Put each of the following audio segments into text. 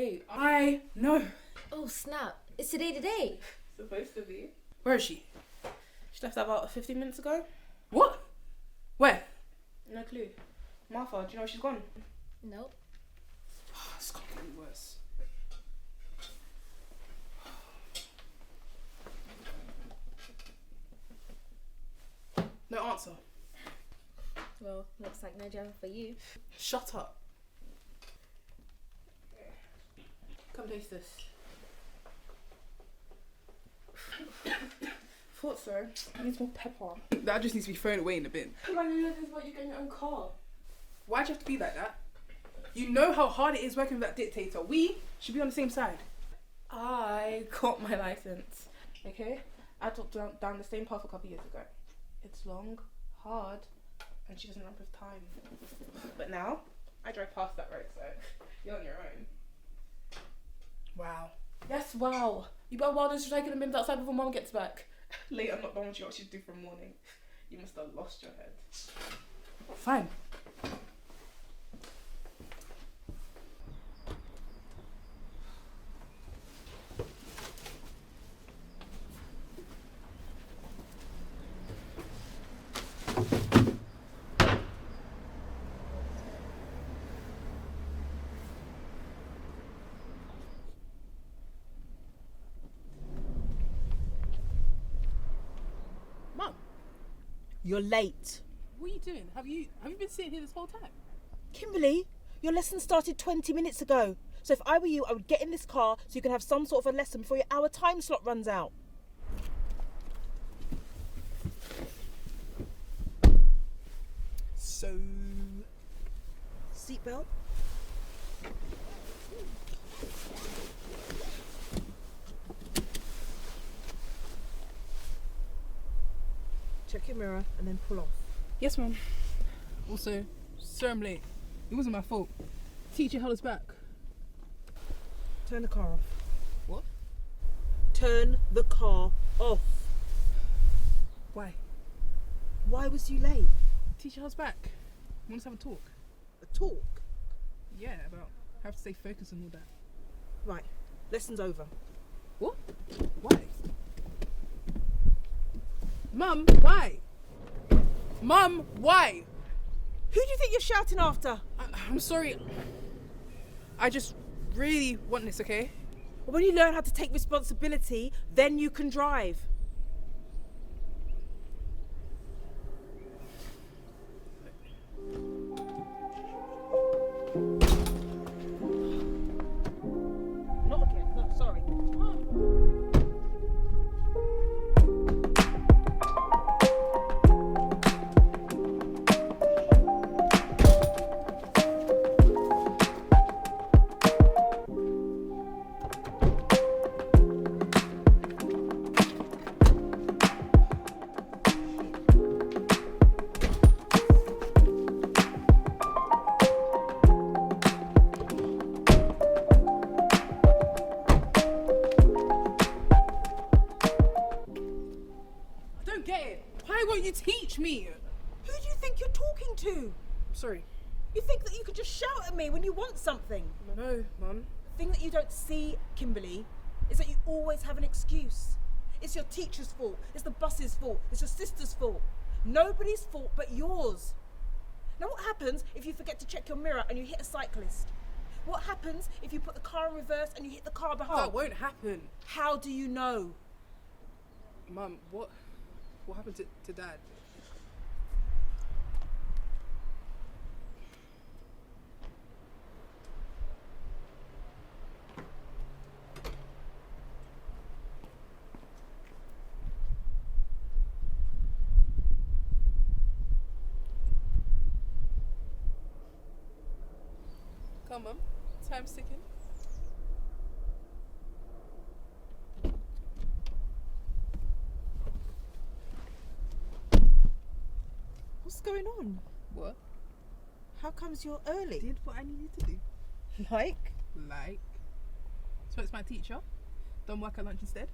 okay. I know. Oh, snap. Is today the day? Supposed to be. Where is she? She left about 15 minutes ago. What? Where? No clue. Martha, do you know where she's gone? Nope. This can't get any worse. No answer. Well, looks like no drama for you. Shut up. Come taste this. Thought so. It needs more pepper. That just needs to be thrown away in the bin. Man, you know this is what you get in your own car. Why'd you have to be like that? You know how hard it is working with that dictator. We should be on the same side. I got my license. Okay? I took down the same path a couple years ago. It's long, hard, and she doesn't run with time. But now, I drive past that road, so you're on your own. Wow. Yes, wow. You better wild those recycling bins outside before mum gets back. Later, I'm not done with you what she's due for morning. You must have lost your head. Fine. You're late. What are you doing? Have you been sitting here this whole time? Kimberly, your lesson started 20 minutes ago. So if I were you, I would get in this car so you can have some sort of a lesson before your hour time slot runs out. So... Seatbelt. Check your mirror and then pull off. Yes, ma'am. Also, sir, I'm late. It wasn't my fault. Teacher held us back. Turn the car off. What? Turn the car off. Why? Why was you late? Teacher held us back. Want us to have a talk? A talk? Yeah, about how to stay focused and all that. Right, lesson's over. What? Why? Mum, why? Mum, why? Who do you think you're shouting after? I'm sorry. I just really want this, okay? When you learn how to take responsibility, then you can drive. Not again. No, sorry. Why won't you teach me? Who do you think you're talking to? I'm sorry. You think that you can just shout at me when you want something? No, Mum. The thing that you don't see, Kimberly, is that you always have an excuse. It's your teacher's fault, it's the bus's fault, it's your sister's fault. Nobody's fault but yours. Now what happens if you forget to check your mirror and you hit a cyclist? What happens if you put the car in reverse and you hit the car behind? That won't happen. How do you know? Mum, what happened to Dad? Come on, time's ticking. What's going on? What? How comes you're early? Did what I needed to do. Like? Spoke to my teacher. Don't work at lunch instead.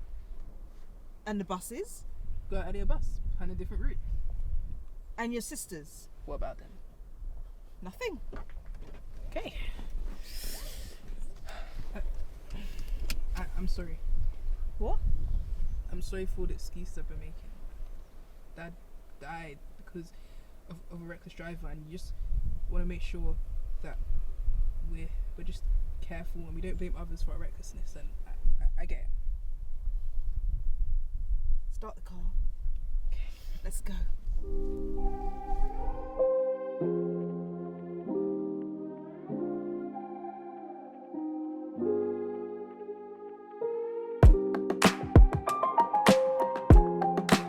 And the buses? Go earlier bus. Find a different route. And your sisters? What about them? Nothing. Okay. sorry. What? I'm sorry for the excuses I've been making. Dad died because of a reckless driver, and you just want to make sure that we're just careful and we don't blame others for our recklessness. And I get it. Start the car. Okay. Let's go.